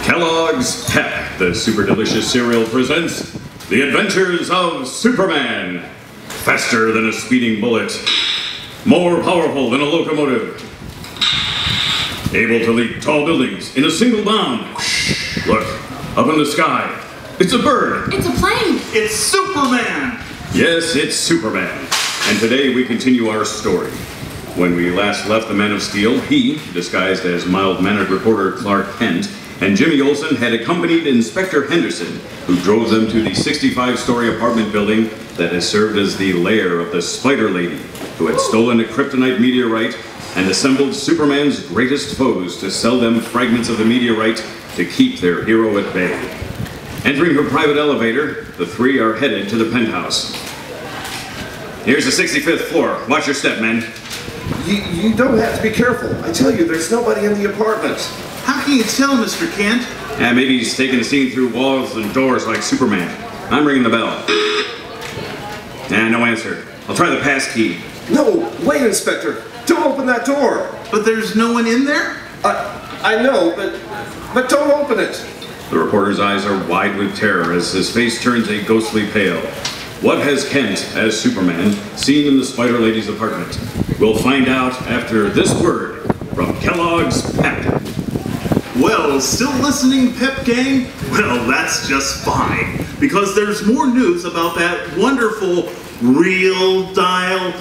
Kellogg's Pep, the super delicious cereal, presents The Adventures of Superman. Faster than a speeding bullet, more powerful than a locomotive, able to leap tall buildings in a single bound. Look, up in the sky. It's a bird. It's a plane. It's Superman. Yes, it's Superman. And today we continue our story. When we last left the Man of Steel, he, disguised as mild-mannered reporter Clark Kent, and Jimmy Olsen had accompanied Inspector Henderson, who drove them to the 65-story apartment building that has served as the lair of the Spider Lady, who had stolen a kryptonite meteorite and assembled Superman's greatest foes to sell them fragments of the meteorite to keep their hero at bay. Entering her private elevator, the three are headed to the penthouse. Here's the 65th floor. Watch your step, men. You don't have to be careful. I tell you, there's nobody in the apartment. How can you tell, Mr. Kent? Yeah, maybe he's taking the scene through walls and doors like Superman. I'm ringing the bell. No answer. I'll try the pass key. No, wait, Inspector. Don't open that door. But there's no one in there? I know, but don't open it. The reporter's eyes are wide with terror as his face turns a ghostly pale. What has Kent, as Superman, seen in the Spider Lady's apartment? We'll find out after this word from Kellogg's Pep. Well, still listening, Pep Gang? Well, that's just fine, because there's more news about that wonderful real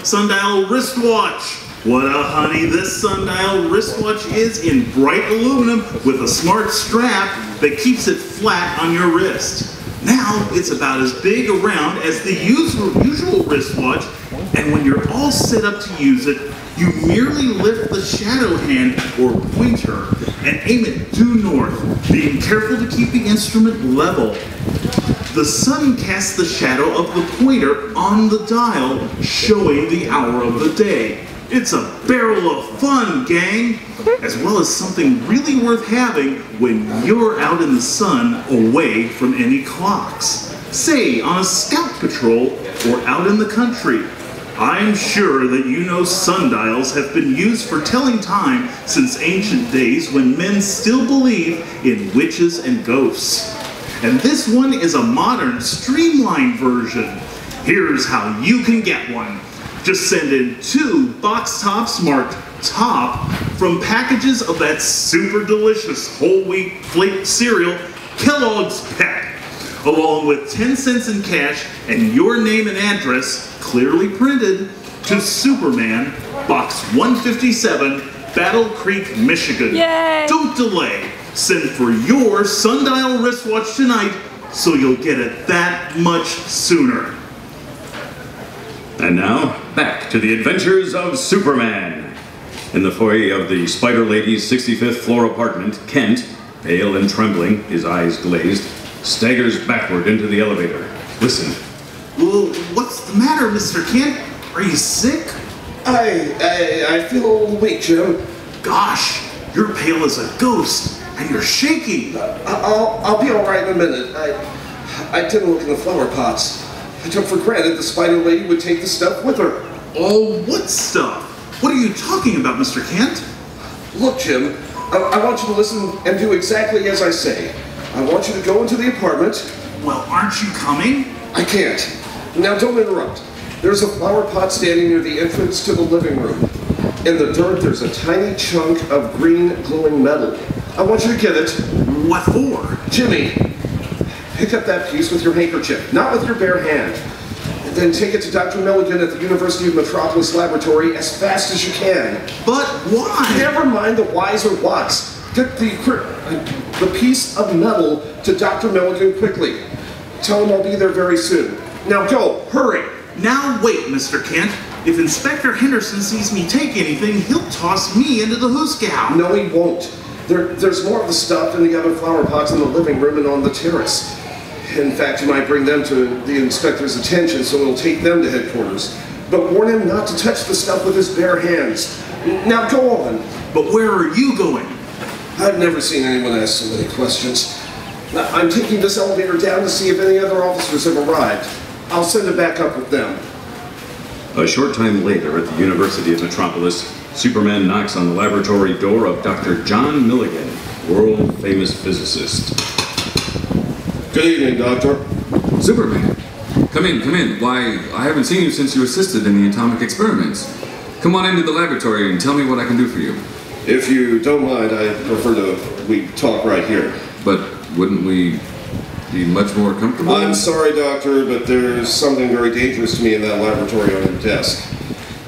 sundial wristwatch. What a honey this sundial wristwatch is in bright aluminum with a smart strap that keeps it flat on your wrist. Now it's about as big around as the usual wristwatch, and when you're all set up to use it, you merely lift the shadow hand or pointer and aim it due north, being careful to keep the instrument level. The sun casts the shadow of the pointer on the dial, showing the hour of the day. It's a barrel of fun, gang, as well as something really worth having when you're out in the sun away from any clocks. Say, on a scout patrol or out in the country. I'm sure that you know sundials have been used for telling time since ancient days when men still believe in witches and ghosts. And this one is a modern, streamlined version. Here's how you can get one. Just send in 2 box tops marked top from packages of that super delicious whole wheat flake cereal, Kellogg's Pep, along with 10 cents in cash and your name and address clearly printed to Superman, Box 157, Battle Creek, Michigan. Yay! Don't delay. Send for your sundial wristwatch tonight so you'll get it that much sooner. And now, back to the adventures of Superman. In the foyer of the Spider Lady's 65th floor apartment, Kent, pale and trembling, his eyes glazed, staggers backward into the elevator. Listen. Well, what's the matter, Mr. Kent? Are you sick? I feel a little weak, Jim. Gosh, you're pale as a ghost, and you're shaking. I'll be all right in a minute. I didn't look in the flower pots. I took for granted the Spider Lady would take the stuff with her. Oh, what stuff? What are you talking about, Mr. Kent? Look, Jim, I want you to listen and do exactly as I say. I want you to go into the apartment. Well, aren't you coming? I can't. Now, don't interrupt. There's a flower pot standing near the entrance to the living room. In the dirt, there's a tiny chunk of green glowing metal. I want you to get it. What for? Jimmy, pick up that piece with your handkerchief, not with your bare hand. Then take it to Dr. Milligan at the University of Metropolis Laboratory as fast as you can. But why? Never mind the whys or whats. Get the piece of metal to Dr. Milligan quickly. Tell him I'll be there very soon. Now go, hurry. Now wait, Mr. Kent. If Inspector Henderson sees me take anything, he'll toss me into the hoosegow. No, he won't. There's more of the stuff in the other flower pots in the living room and on the terrace. In fact, you might bring them to the inspector's attention so it'll take them to headquarters. But warn him not to touch the stuff with his bare hands. Now go on. But where are you going? I've never seen anyone ask so many questions. I'm taking this elevator down to see if any other officers have arrived. I'll send it back up with them. A short time later at the University of Metropolis, Superman knocks on the laboratory door of Dr. John Milligan, world-famous physicist. Good evening, Doctor. Superman, come in, come in. Why, I haven't seen you since you assisted in the atomic experiments. Come on into the laboratory and tell me what I can do for you. If you don't mind, I prefer we talk right here. But wouldn't we be much more comfortable? I'm sorry, Doctor, but there's something very dangerous to me in that laboratory on your desk.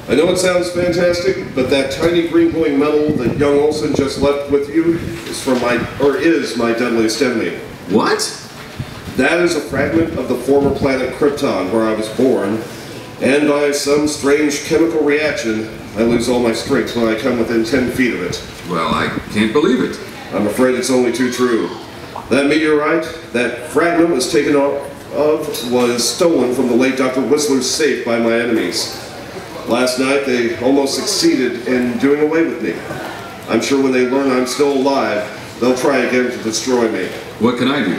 I know it sounds fantastic, but that tiny green glowing metal that young Olsen just left with you is my deadliest enemy. What? That is a fragment of the former planet Krypton, where I was born, and by some strange chemical reaction, I lose all my strength when I come within 10 feet of it. Well, I can't believe it. I'm afraid it's only too true. That meteorite, that fragment was stolen from the late Dr. Whistler's safe by my enemies. Last night, they almost succeeded in doing away with me. I'm sure when they learn I'm still alive, they'll try again to destroy me. What can I do?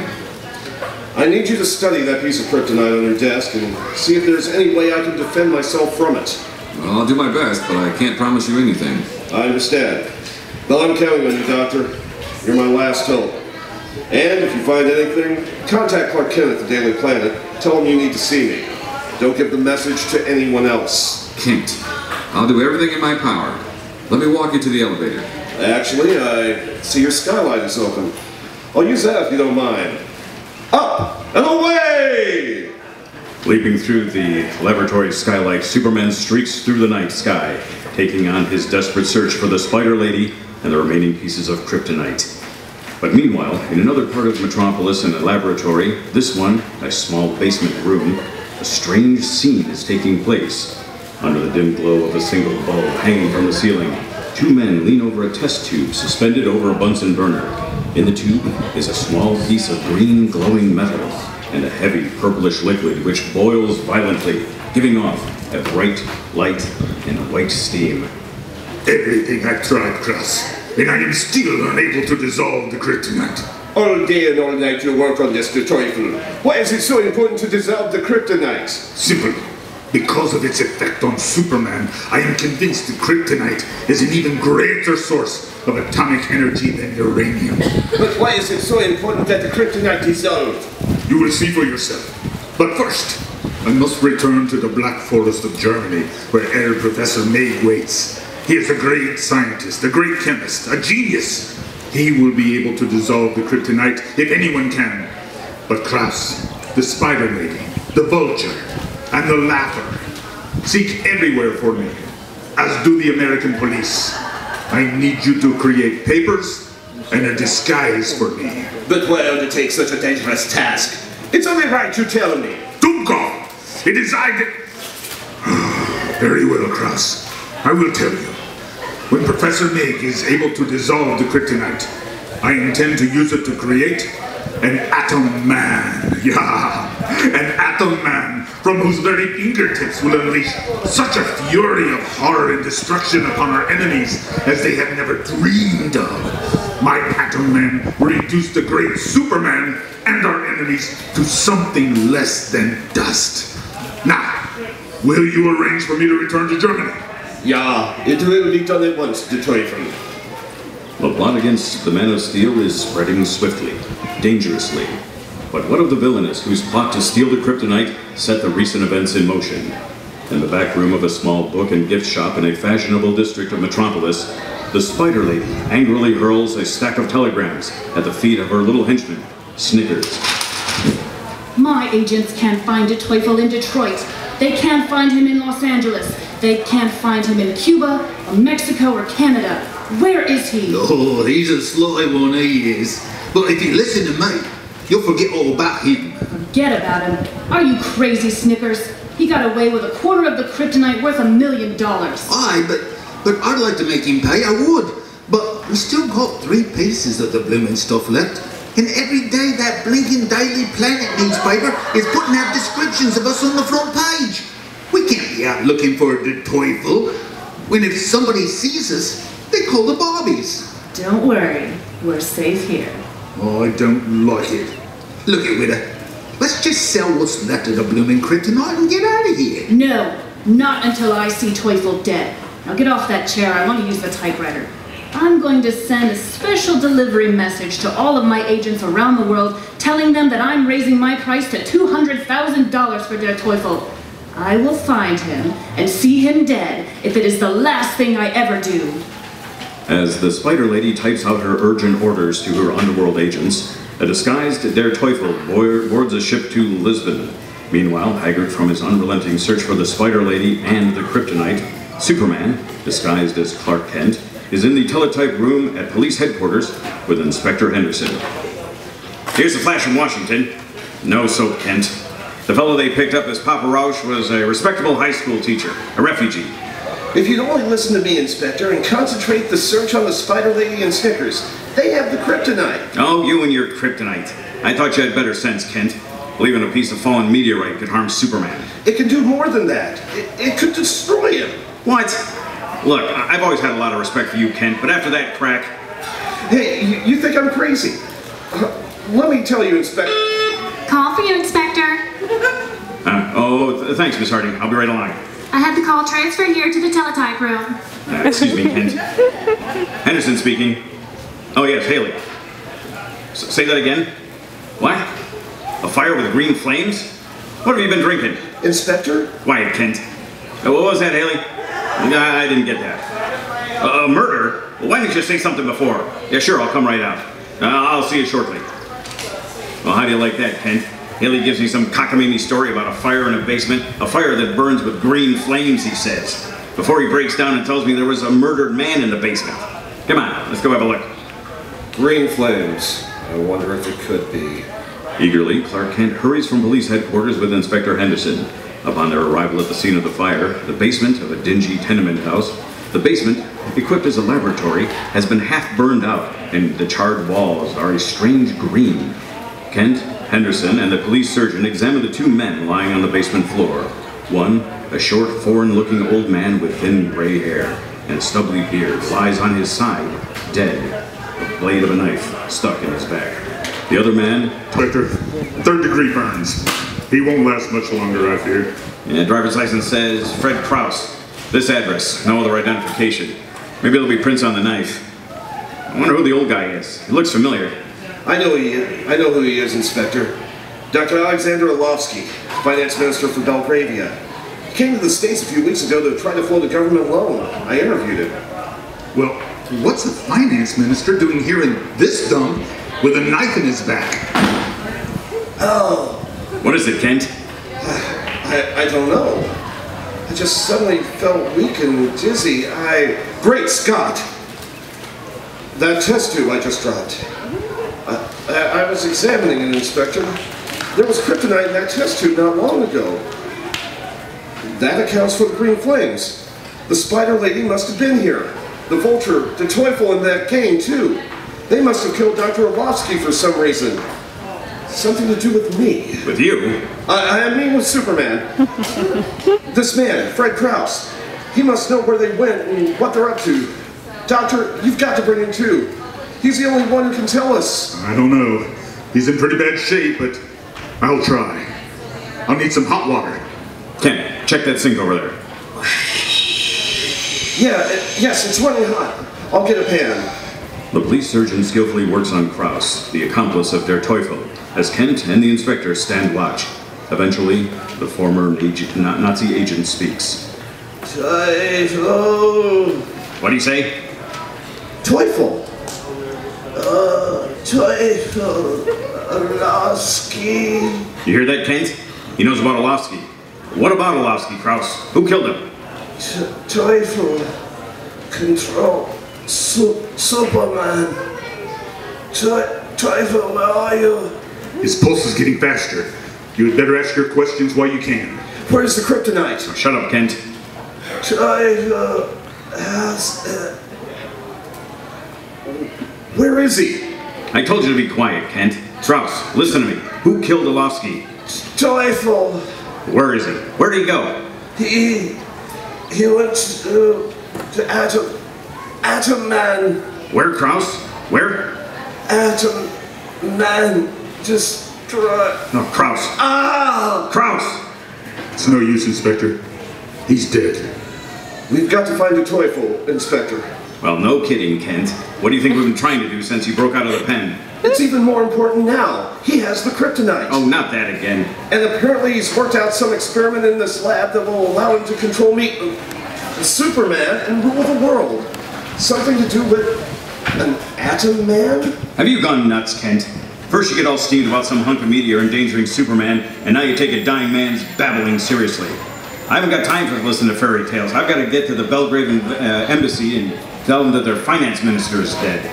I need you to study that piece of kryptonite on your desk and see if there's any way I can defend myself from it. Well, I'll do my best, but I can't promise you anything. I understand. Well, I'm counting on you, Doctor. You're my last hope. And if you find anything, contact Clark Kent at the Daily Planet. Tell him you need to see me. Don't give the message to anyone else. Kent, I'll do everything in my power. Let me walk you to the elevator. Actually, I see your skylight is open. I'll use that if you don't mind. Up and away! Leaping through the laboratory skylight, Superman streaks through the night sky, taking on his desperate search for the Spider Lady and the remaining pieces of kryptonite. But meanwhile, in another part of Metropolis in a laboratory, this one, a small basement room, a strange scene is taking place. Under the dim glow of a single bulb hanging from the ceiling, two men lean over a test tube suspended over a Bunsen burner. In the tube is a small piece of green glowing metal and a heavy purplish liquid which boils violently, giving off a bright light and white steam. Everything I tried, Cross, and I am still unable to dissolve the kryptonite. All day and all night you work on this, the Teufel. Why is it so important to dissolve the kryptonite? Simple. Because of its effect on Superman, I am convinced the kryptonite is an even greater source of atomic energy than uranium. But why is it so important that the kryptonite dissolve? You will see for yourself. But first, I must return to the Black Forest of Germany, where Herr Professor Meg waits. He is a great scientist, a great chemist, a genius. He will be able to dissolve the kryptonite if anyone can. But Klaus, the Spider Lady, the Vulture, and the Laugher seek everywhere for me, as do the American police. I need you to create papers and a disguise for me. But why undertake such a dangerous task? It's only right you tell me. Dumkov! It is I that... Very well, Kraus. I will tell you. When Professor Meg is able to dissolve the kryptonite, I intend to use it to create an Atom Man. Yeah, an Atom Man from whose very fingertips will unleash such a fury of horror and destruction upon our enemies as they have never dreamed of. My Atom Man will reduce the great Superman and our enemies to something less than dust. Now, will you arrange for me to return to Germany? Yeah, it will be done at once, the Teufel. The plot against the Man of Steel is spreading swiftly, dangerously. But what of the villainess whose plot to steal the kryptonite set the recent events in motion? In the back room of a small book and gift shop in a fashionable district of Metropolis, the Spider Lady angrily hurls a stack of telegrams at the feet of her little henchman, Snickers. My agents can't find a Teufel in Detroit. They can't find him in Los Angeles. They can't find him in Cuba, or Mexico, or Canada. Where is he? Oh, he's a sly one, he is. But if you listen to me, you'll forget all about him. Forget about him. Are you crazy, Snickers? He got away with a quarter of the kryptonite worth $1 million. Aye, but I'd like to make him pay, I would. But we still got 3 pieces of the bloomin' stuff left. And every day that blinking Daily Planet newspaper is putting out descriptions of us on the front page. We can't be out looking for the Teufel. When if somebody sees us, they call the Barbies. Don't worry. We're safe here. I don't like it. Look it, Widow. Let's just sell what's left of the bloomin' kryptonite and get out of here. No, not until I see Teufel dead. Now get off that chair. I want to use the typewriter. I'm going to send a special delivery message to all of my agents around the world, telling them that I'm raising my price to $200,000 for Der Teufel. I will find him and see him dead if it is the last thing I ever do. As the Spider Lady types out her urgent orders to her underworld agents, a disguised Der Teufel boards a ship to Lisbon. Meanwhile, haggard from his unrelenting search for the Spider Lady and the Kryptonite, Superman, disguised as Clark Kent, is in the teletype room at police headquarters with Inspector Henderson. Here's the flash from Washington. No soap, Kent. The fellow they picked up as Papa Rausch was a respectable high school teacher, a refugee. If you'd only listen to me, Inspector, and concentrate the search on the Spider Lady and Snickers, they have the kryptonite. Oh, you and your kryptonite. I thought you had better sense, Kent. Believing a piece of fallen meteorite could harm Superman. It can do more than that. It could destroy him. What? Look, I've always had a lot of respect for you, Kent, but after that crack... Hey, you think I'm crazy? Let me tell you, Inspector... Call for you, Inspector. Thanks, Miss Harding. I'll be right along. I had the call transferred here to the teletype room. Excuse me, Kent. Henderson speaking. Oh, yes, Haley. Say that again? What? A fire with green flames? What have you been drinking? Inspector? Quiet, Kent. What was that, Haley? I didn't get that. Murder? Well, why didn't you say something before? Yeah, sure, I'll come right out. I'll see you shortly. Well, how do you like that, Kent? Haley gives me some cockamamie story about a fire in a basement, a fire that burns with green flames, he says. Before he breaks down and tells me there was a murdered man in the basement. Come on, let's go have a look. Green flames. I wonder if it could be. Eagerly, Clark Kent hurries from police headquarters with Inspector Henderson. Upon their arrival at the scene of the fire, the basement of a dingy tenement house, the basement, equipped as a laboratory, has been half burned out, and the charred walls are a strange green. Kent, Henderson, and the police surgeon examine the two men lying on the basement floor. One, a short, foreign-looking old man with thin gray hair and stubbly beard, lies on his side, dead, the blade of a knife stuck in his back. The other man... Inspector, third-degree burns. He won't last much longer, I fear. Yeah, driver's license says Fred Krause. This address, no other identification. Maybe there'll be prints on the knife. I wonder who the old guy is. He looks familiar. I know who he is, Inspector. Dr. Alexander Orlovsky, finance minister for Belgravia. He came to the States a few weeks ago to try to float a government loan. I interviewed him. Well, what's a finance minister doing here in this dump with a knife in his back? Oh. What is it, Kent? I don't know. I just suddenly felt weak and dizzy. Great Scott! That test tube I just dropped. I was examining it, Inspector. There was kryptonite in that test tube not long ago. That accounts for the green flames. The Spider Lady must have been here. The Vulture, the Teufel, and that gang, too. They must have killed Dr. Orlovsky for some reason. Something to do with me. With you? I mean with Superman. This man, Fred Krause. He must know where they went and what they're up to. Doctor, you've got to bring him too. He's the only one who can tell us. I don't know. He's in pretty bad shape, but I'll try. I'll need some hot water. Kent, check that sink over there. Yes, it's running hot. I'll get a pan. The police surgeon skillfully works on Krause, the accomplice of Der Teufel, as Kent and the inspector stand watch. Eventually, the former Nazi agent speaks. Teufel. What do you say? Teufel. Teufel. Orlovsky. You hear that, Kent? He knows about Orlovsky. What about Orlovsky, Krause? Who killed him? Teufel. Control. Superman. Teufel, where are you? His pulse is getting faster. You had better ask your questions while you can. Where's the kryptonite? Oh, shut up, Kent. Teufel has it. Where is he? I told you to be quiet, Kent. Strauss, listen to me. Who killed Orlovsky? Teufel. Where is he? Where did he go? He went to Atom Man. Where, Krause? Where? Atom Man destroy. No, Krause. Ah! Krause! It's no use, Inspector. He's dead. We've got to find a Teufel, Inspector. Well, no kidding, Kent. What do you think we've been trying to do since you broke out of the pen? It's even more important now. He has the kryptonite. Oh, not that again. And apparently he's worked out some experiment in this lab that will allow him to control me, Superman, and rule the world. Something to do with an atom man? Have you gone nuts, Kent? First you get all steamed about some hunk of meteor endangering Superman, and now you take a dying man's babbling seriously. I haven't got time for listening to fairy tales. I've got to get to the Belgrade embassy and tell them that their finance minister is dead.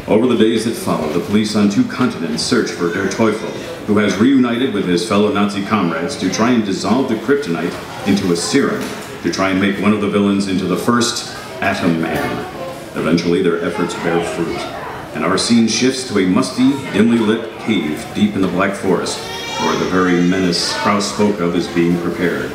Over the days that followed, the police on 2 continents searched for Der Teufel, who has reunited with his fellow Nazi comrades to try and dissolve the kryptonite into a serum, to try and make one of the villains into the first Atom Man. Eventually, their efforts bear fruit, and our scene shifts to a musty, dimly lit cave deep in the Black Forest, where the very menace Krauss spoke of is being prepared.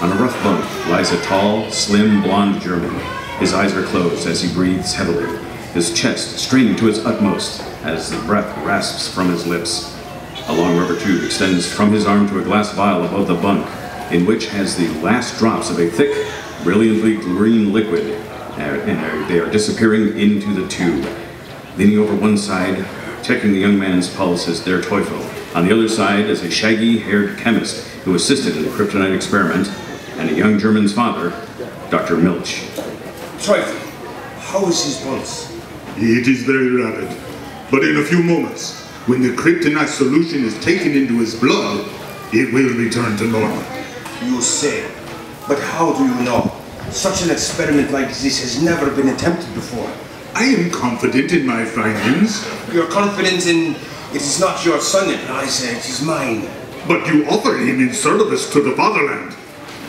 On a rough bunk lies a tall, slim, blonde German. His eyes are closed as he breathes heavily, his chest straining to its utmost as the breath rasps from his lips. A long rubber tube extends from his arm to a glass vial above the bunk, in which has the last drops of a thick, brilliantly green liquid, and they are disappearing into the tube. Leaning over one side, checking the young man's pulse is Der Teufel. On the other side is a shaggy-haired chemist who assisted in the kryptonite experiment, and a young German's father, Dr. Milch. Teufel, how is his pulse? It is very rapid, but in a few moments, when the kryptonite solution is taken into his blood, it will return to normal. You say, but how do you know? Such an experiment like this has never been attempted before. I am confident in my findings. You're confident in it is not your son, Eliza, it is mine. But you offered him in service to the fatherland,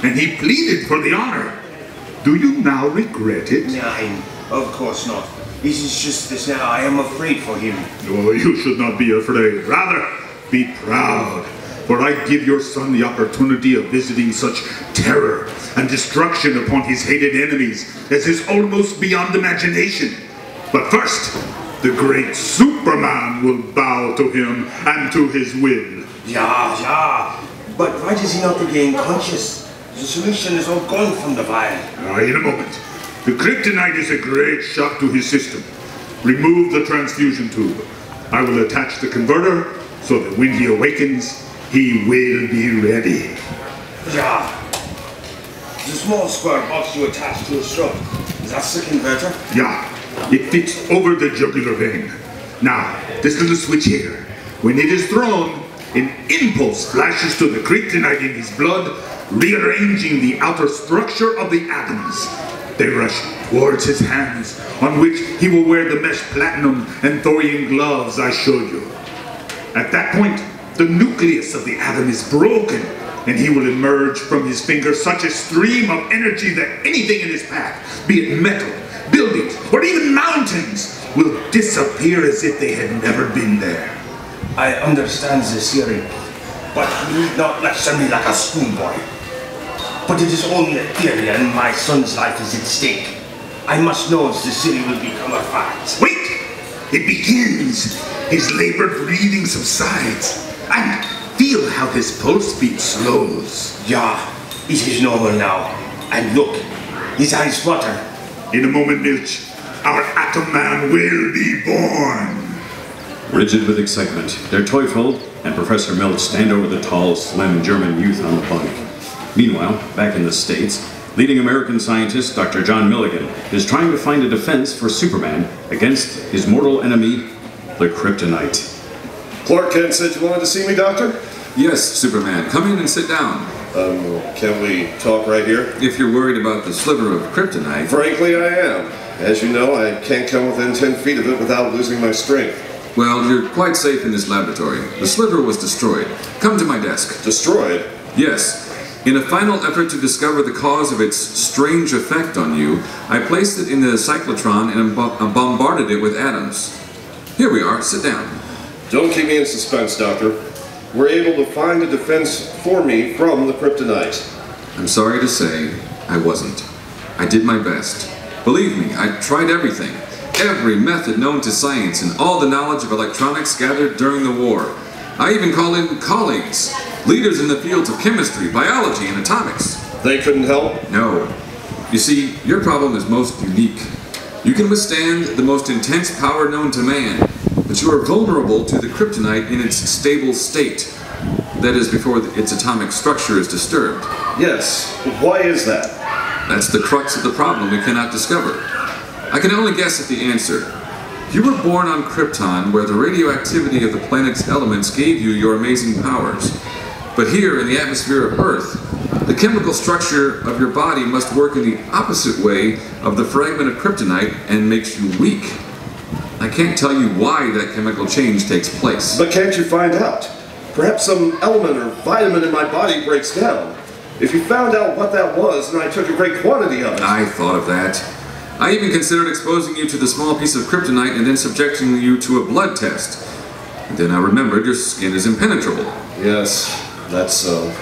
and he pleaded for the honor. Do you now regret it? Nein, of course not. It is just that now I am afraid for him. Oh, you should not be afraid. Rather, be proud. For I give your son the opportunity of visiting such terror and destruction upon his hated enemies as is almost beyond imagination. But first, the great Superman will bow to him and to his will. Yeah. But why does he not regain conscious? The solution is all gone from the vial. In a moment. The kryptonite is a great shock to his system. Remove the transfusion tube. I will attach the converter so that when he awakens, he will be ready. Yeah. The small square box you attach to his throat. Is that the converter? Yeah. It fits over the jugular vein. Now, this little switch here. When it is thrown, an impulse flashes to the kryptonite in his blood, rearranging the outer structure of the atoms. They rush towards his hands, on which he will wear the mesh platinum and thorium gloves I showed you. At that point, the nucleus of the atom is broken, and he will emerge from his finger such a stream of energy that anything in his path, be it metal, buildings, or even mountains, will disappear as if they had never been there. I understand this theory, but you need not lecture me like a schoolboy. But it is only a theory, and my son's life is at stake. I must know if the theory will become a fact. Wait! It begins! His labored breathing subsides. And feel how his pulse beat slows. Yeah, it is normal now. And look, his eyes flutter. In a moment, Milch, our Atom Man will be born. Rigid with excitement, Der Teufel and Professor Milch stand over the tall, slim German youth on the bunk. Meanwhile, back in the States, leading American scientist Dr. John Milligan is trying to find a defense for Superman against his mortal enemy, the kryptonite. Clark Kent said you wanted to see me, Doctor? Yes, Superman. Come in and sit down. Can we talk right here? If you're worried about the sliver of kryptonite... Frankly, I am. As you know, I can't come within 10 feet of it without losing my strength. Well, you're quite safe in this laboratory. The sliver was destroyed. Come to my desk. Destroyed? Yes. In a final effort to discover the cause of its strange effect on you, I placed it in the cyclotron and bombarded it with atoms. Here we are. Sit down. Don't keep me in suspense, Doctor. We're able to find a defense for me from the kryptonite. I'm sorry to say, I wasn't. I did my best. Believe me, I tried everything. Every method known to science and all the knowledge of electronics gathered during the war. I even called in colleagues, leaders in the fields of chemistry, biology, and atomics. They couldn't help? No. You see, your problem is most unique. You can withstand the most intense power known to man, but you are vulnerable to the kryptonite in its stable state. That is, before its atomic structure is disturbed. Yes. Why is that? That's the crux of the problem we cannot discover. I can only guess at the answer. You were born on Krypton, where the radioactivity of the planet's elements gave you your amazing powers. But here, in the atmosphere of Earth, the chemical structure of your body must work in the opposite way of the fragment of kryptonite and makes you weak. I can't tell you why that chemical change takes place. But can't you find out? Perhaps some element or vitamin in my body breaks down. If you found out what that was, and I took a great quantity of it. I thought of that. I even considered exposing you to the small piece of kryptonite and then subjecting you to a blood test. And then I remembered your skin is impenetrable. Yes, that's so.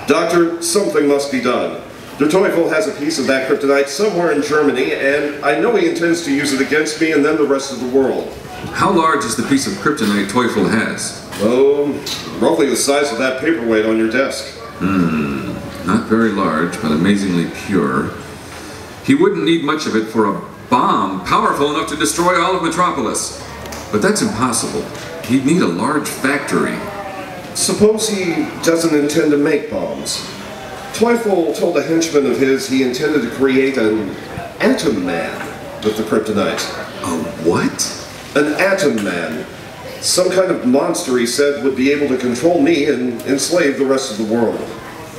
Doctor, something must be done. Der Teufel has a piece of that kryptonite somewhere in Germany, and I know he intends to use it against me and then the rest of the world. How large is the piece of kryptonite Teufel has? Oh, roughly the size of that paperweight on your desk. Not very large, but amazingly pure. He wouldn't need much of it for a bomb powerful enough to destroy all of Metropolis. But that's impossible. He'd need a large factory. Suppose he doesn't intend to make bombs. Teufel told a henchman of his he intended to create an atom man with the kryptonite. A what? An atom man. Some kind of monster, he said, would be able to control me and enslave the rest of the world.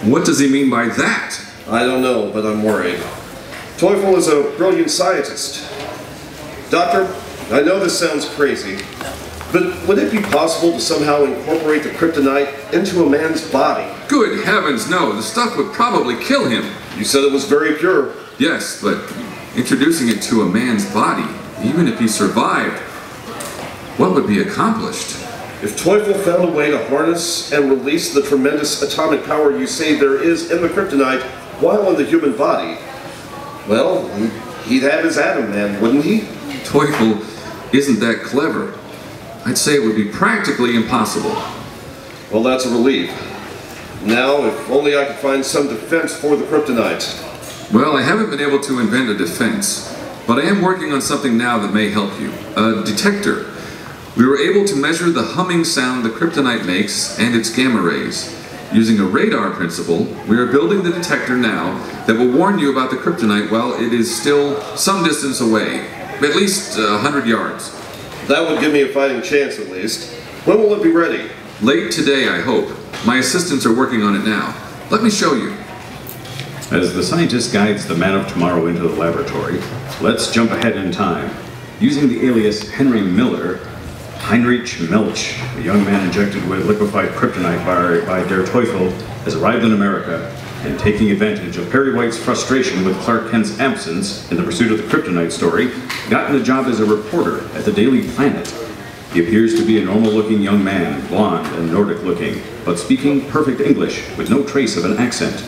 What does he mean by that? I don't know, but I'm worried. Teufel is a brilliant scientist. Doctor, I know this sounds crazy, but would it be possible to somehow incorporate the kryptonite into a man's body? Good heavens, no. The stuff would probably kill him. You said it was very pure. Yes, but introducing it to a man's body, even if he survived, what would be accomplished? If Teufel found a way to harness and release the tremendous atomic power you say there is in the kryptonite while in the human body, well, he'd have his atom man, wouldn't he? Teufel isn't that clever. I'd say it would be practically impossible. Well, that's a relief. Now, if only I could find some defense for the kryptonite. Well, I haven't been able to invent a defense, but I am working on something now that may help you. A detector. We were able to measure the humming sound the kryptonite makes and its gamma rays. Using a radar principle, we are building the detector now that will warn you about the kryptonite while it is still some distance away, at least 100 yards. That would give me a fighting chance, at least. When will it be ready? Late today, I hope. My assistants are working on it now. Let me show you. As the scientist guides the man of tomorrow into the laboratory, let's jump ahead in time. Using the alias Henry Miller, Heinrich Milch, a young man injected with liquefied kryptonite by Der Teufel, has arrived in America, and taking advantage of Perry White's frustration with Clark Kent's absence in the pursuit of the kryptonite story, gotten a job as a reporter at the Daily Planet. He appears to be a normal-looking young man, blonde and Nordic-looking, but speaking perfect English with no trace of an accent.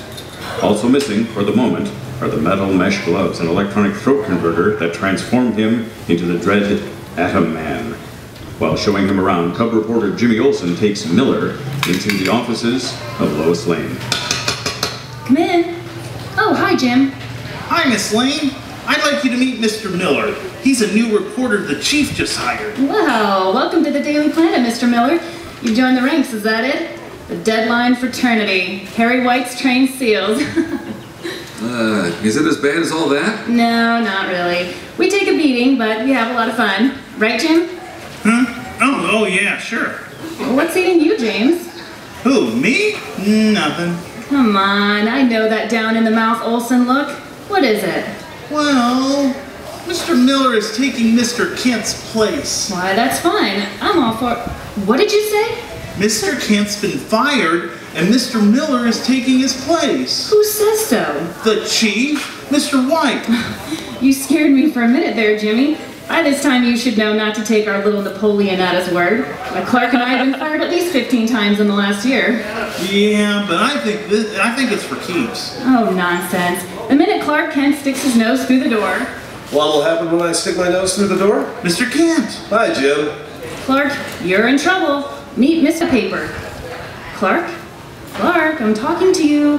Also missing, for the moment, are the metal mesh gloves and electronic throat converter that transformed him into the dread Atom Man. While showing him around, Cub reporter Jimmy Olsen takes Miller into the offices of Lois Lane. Come in. Oh, hi, Jim. Hi, Miss Lane. I'd like you to meet Mr. Miller. He's a new reporter the chief just hired. Well, welcome to the Daily Planet, Mr. Miller. You've joined the ranks, is that it? The Deadline Fraternity. Harry White's trained seals. Is it as bad as all that? No, not really. We take a beating, but we have a lot of fun. Right, Jim? Oh, yeah, sure. What's eating you, James? Who, me? Nothing. Come on, I know that down-in-the-mouth Olsen look. What is it? Well, Mr. Miller is taking Mr. Kent's place. Why, that's fine. I'm all for... What did you say? Mr. Kent's been fired, and Mr. Miller is taking his place. Who says so? The chief, Mr. White. You scared me for a minute there, Jimmy. By this time, you should know not to take our little Napoleon at his word. Clark and I have been fired at least 15 times in the last year. Yeah, but I think it's for keeps. Oh, nonsense. The minute Clark Kent sticks his nose through the door... What will happen when I stick my nose through the door? Mr. Kent. Hi, Jim. Clark, you're in trouble. Meet Mr. Paper. Clark? Clark, I'm talking to you.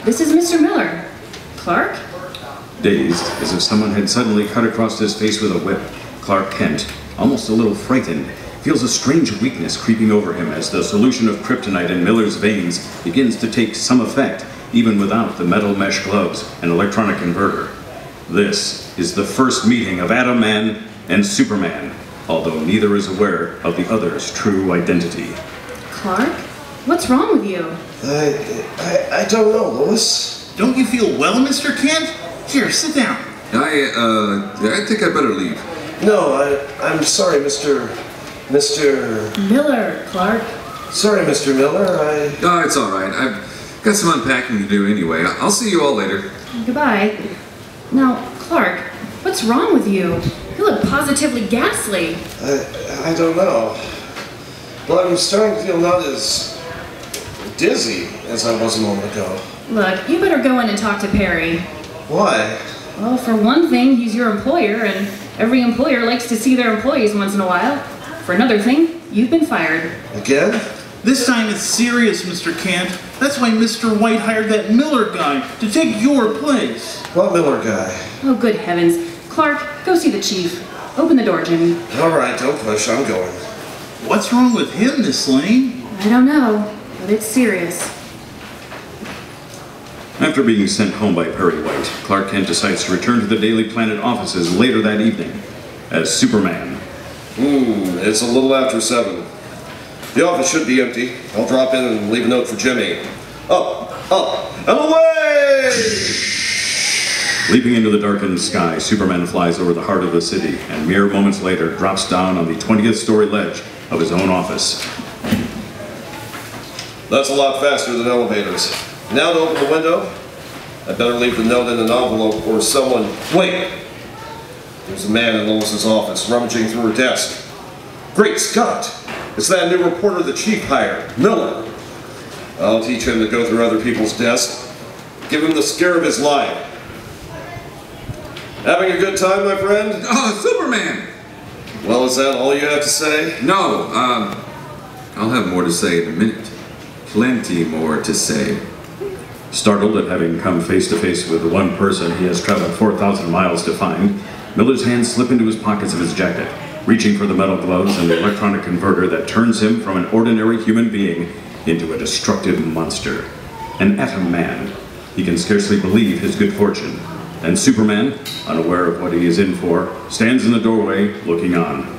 This is Mr. Miller. Clark? Dazed, as if someone had suddenly cut across his face with a whip, Clark Kent, almost a little frightened, feels a strange weakness creeping over him as the solution of kryptonite in Miller's veins begins to take some effect, even without the metal mesh gloves and electronic converter. This is the first meeting of Atom Man and Superman, although neither is aware of the other's true identity. Clark? What's wrong with you? I don't know, Lois. Don't you feel well, Mr. Kent? Here, sit down. I think I better leave. No, I'm sorry, Mr. Miller, Clark. Sorry, Mr. Miller, Oh, it's all right. I've got some unpacking to do anyway. I'll see you all later. Goodbye. Now, Clark, what's wrong with you? You look positively ghastly. I don't know. But I'm starting to feel not as dizzy as I was a moment ago. Look, you better go in and talk to Perry. Why? Well, for one thing, he's your employer, and every employer likes to see their employees once in a while. For another thing, you've been fired. Again? This time it's serious, Mr. Kent. That's why Mr. White hired that Miller guy to take your place. What Miller guy? Oh, good heavens. Clark, go see the chief. Open the door, Jimmy. All right, don't push, I'm going. What's wrong with him, Miss Lane? I don't know, but it's serious. After being sent home by Perry White, Clark Kent decides to return to the Daily Planet offices later that evening as Superman. It's a little after 7. The office should be empty. I'll drop in and leave a note for Jimmy. Up, and away! Leaping into the darkened sky, Superman flies over the heart of the city and mere moments later drops down on the 20th story ledge of his own office. That's a lot faster than elevators. Now to open the window, I better leave the note in an envelope or someone... Wait! There's a man in Lois's office rummaging through her desk. Great Scott! It's that new reporter the chief hired, Miller. I'll teach him to go through other people's desks. Give him the scare of his life. Having a good time, my friend? Oh, Superman! Well, is that all you have to say? No, I'll have more to say in a minute. Plenty more to say. Startled at having come face to face with the one person he has traveled 4,000 miles to find, Miller's hands slip into his pockets of his jacket, reaching for the metal gloves and the electronic converter that turns him from an ordinary human being into a destructive monster. An Atom Man. He can scarcely believe his good fortune. And Superman, unaware of what he is in for, stands in the doorway looking on.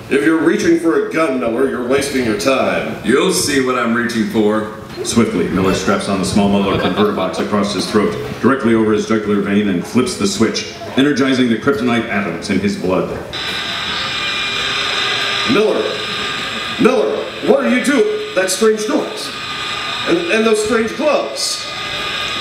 If you're reaching for a gun, Miller, you're wasting your time. You'll see what I'm reaching for. Swiftly, Miller straps on the small metal converter box across his throat, directly over his jugular vein, and flips the switch, energizing the kryptonite atoms in his blood. Miller, what are you doing? That strange noise. And those strange gloves.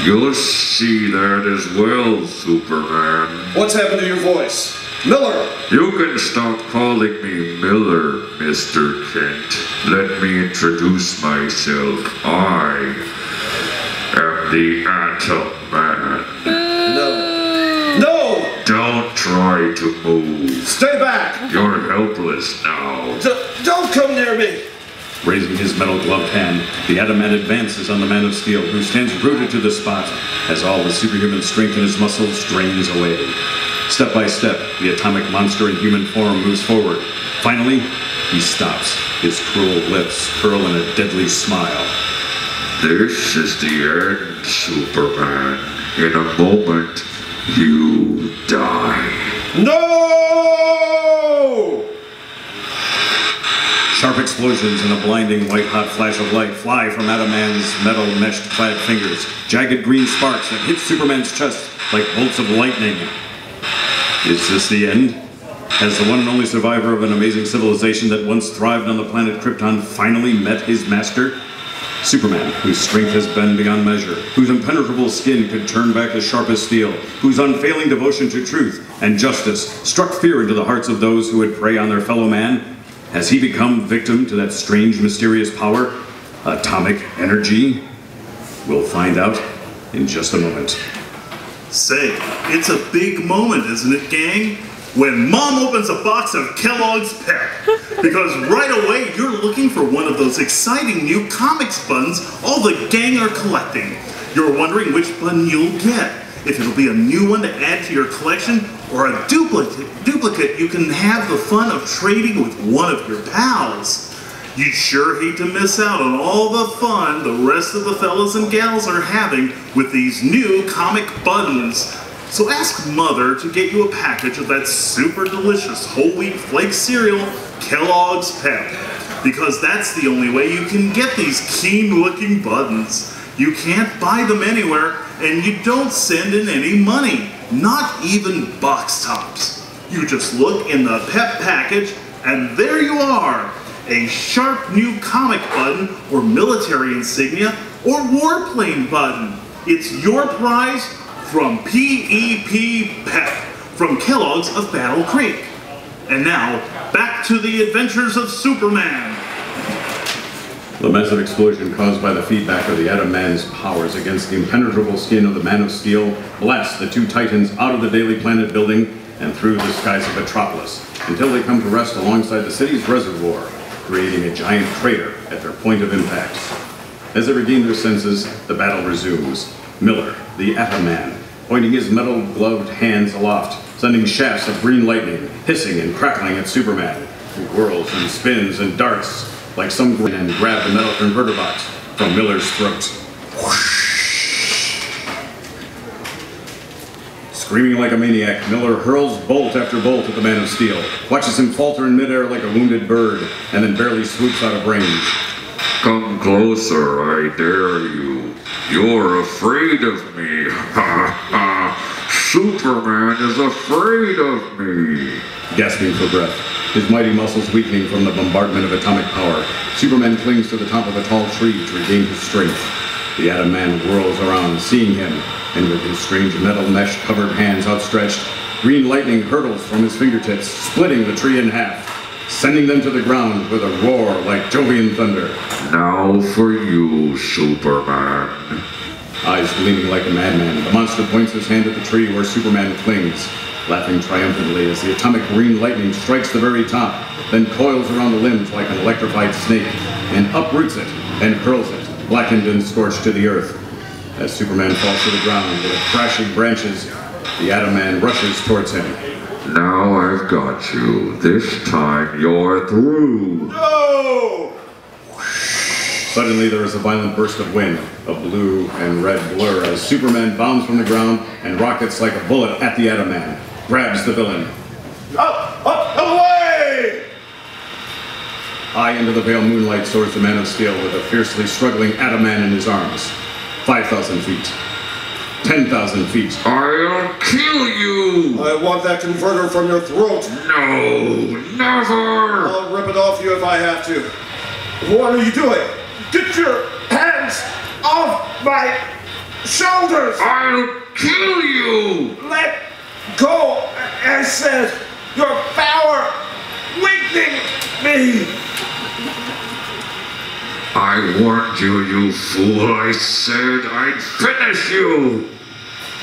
You'll see that as well, Superman. What's happened to your voice? Miller! You can stop calling me Miller, Mr. Kent. Let me introduce myself. I am the Atom Man. No! Don't try to move. Stay back! You're helpless now. Don't come near me! Raising his metal gloved hand, the Atom Man advances on the Man of Steel, who stands rooted to the spot as all the superhuman strength in his muscles drains away. Step by step, the atomic monster in human form moves forward. Finally, he stops. His cruel lips curl in a deadly smile. This is the end, Superman. In a moment, you die. No! Sharp explosions and a blinding white-hot flash of light fly from Atom Man's metal mesh-clad fingers, jagged green sparks that hit Superman's chest like bolts of lightning. Is this the end? Has the one and only survivor of an amazing civilization that once thrived on the planet Krypton finally met his master? Superman, whose strength has been beyond measure, whose impenetrable skin could turn back as sharp as steel, whose unfailing devotion to truth and justice struck fear into the hearts of those who would prey on their fellow man? Has he become victim to that strange, mysterious power? Atomic energy? We'll find out in just a moment. Say, it's a big moment, isn't it, gang? When Mom opens a box of Kellogg's Pep. Because right away, you're looking for one of those exciting new comics buttons all the gang are collecting. You're wondering which button you'll get. If it'll be a new one to add to your collection or a duplicate you can have the fun of trading with one of your pals. You'd sure hate to miss out on all the fun the rest of the fellas and gals are having with these new comic buttons. So ask Mother to get you a package of that super delicious whole wheat flake cereal, Kellogg's Pep. Because that's the only way you can get these keen-looking buttons. You can't buy them anywhere, and you don't send in any money, not even box tops. You just look in the Pep package, and there you are, a sharp new comic button, or military insignia, or warplane button. It's your prize from PEP Pep, from Kellogg's of Battle Creek. And now, back to the adventures of Superman. The massive explosion caused by the feedback of the Atom Man's powers against the impenetrable skin of the Man of Steel blasts the two Titans out of the Daily Planet building and through the skies of Metropolis until they come to rest alongside the city's reservoir, creating a giant crater at their point of impact. As they regain their senses, the battle resumes. Miller, the Atom Man, pointing his metal-gloved hands aloft, sending shafts of green lightning hissing and crackling at Superman, who whirls and spins and darts like some green and grab the metal converter box from Miller's throat. Screaming like a maniac, Miller hurls bolt after bolt at the Man of Steel, watches him falter in midair like a wounded bird, and then barely swoops out of range. Come closer, I dare you. You're afraid of me. Ha ha. Superman is afraid of me. Gasping for breath, his mighty muscles weakening from the bombardment of atomic power, Superman clings to the top of a tall tree to regain his strength. The Atom Man whirls around, seeing him, and with his strange metal mesh-covered hands outstretched, green lightning hurtles from his fingertips, splitting the tree in half, sending them to the ground with a roar like Jovian thunder. Now for you, Superman. Eyes gleaming like a madman, the monster points his hand at the tree where Superman clings, laughing triumphantly as the atomic green lightning strikes the very top, then coils around the limbs like an electrified snake, and uproots it and hurls it, blackened and scorched to the earth. As Superman falls to the ground with crashing branches, the Atom Man rushes towards him. Now I've got you. This time you're through. No! Suddenly there is a violent burst of wind, a blue and red blur as Superman bounds from the ground and rockets like a bullet at the Atom Man, grabs the villain. Up, away! High into the pale moonlight soars the Man of Steel with a fiercely struggling Atom Man in his arms. 5,000 feet. 10,000 feet. I'll kill you! I want that converter from your throat. No, never! I'll rip it off you if I have to. What are you doing? Get your hands off my shoulders! I'll kill you! Let go! I said, your power weakening me! I warned you, you fool. I said I'd finish you!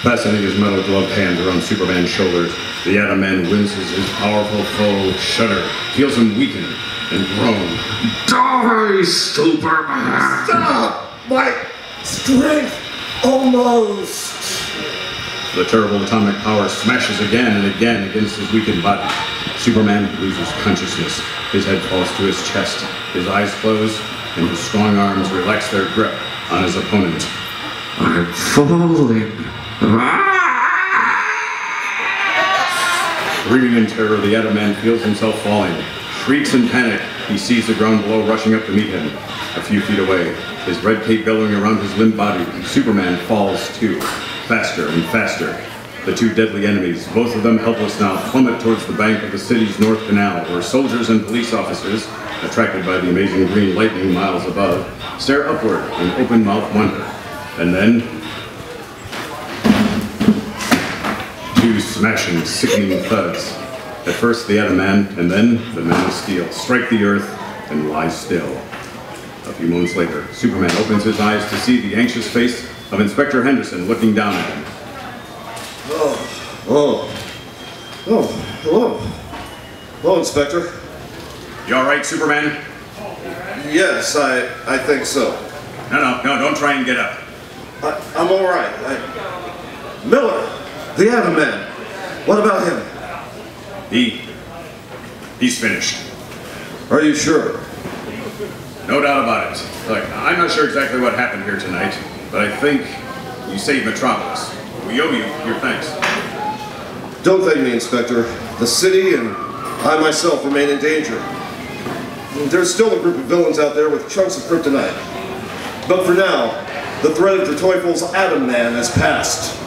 Fastening his metal-gloved hands around Superman's shoulders, the Atom Man winces his powerful foe shudder, feels him weaken and groan. Die, Superman! Stop! My strength almost! The terrible atomic power smashes again and again against his weakened body. Superman loses consciousness. His head falls to his chest, his eyes close, and his strong arms relax their grip on his opponent. I'm falling. Screaming in terror, the Atom Man feels himself falling. Shrieks in panic, he sees the ground below rushing up to meet him. A few feet away, his red cape billowing around his limp body, Superman falls too, faster and faster. The two deadly enemies, both of them helpless now, plummet towards the bank of the city's North Canal, where soldiers and police officers, attracted by the amazing green lightning miles above, stare upward in open-mouthed wonder. And then, two smashing, sickening thuds. At first the Atom Man, and then the Man of Steel strike the earth and lie still. A few moments later, Superman opens his eyes to see the anxious face of Inspector Henderson looking down at him. Hello. Hello, Inspector. You all right, Superman? Yes, I think so. No, don't try and get up. I'm all right. Miller, the Atom Man. What about him? He's finished. Are you sure? No doubt about it. Look, I'm not sure exactly what happened here tonight, but I think you saved Metropolis. We owe you your thanks. Don't thank me, Inspector. The city and I myself remain in danger. There's still a group of villains out there with chunks of kryptonite. But for now, the threat of Teufel's Atom Man has passed.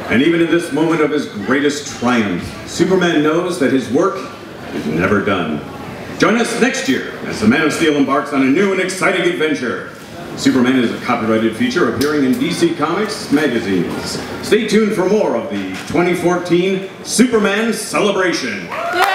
And even in this moment of his greatest triumph, Superman knows that his work is never done. Join us next year as the Man of Steel embarks on a new and exciting adventure. Superman is a copyrighted feature appearing in DC Comics magazines. Stay tuned for more of the 2014 Superman Celebration. Yeah!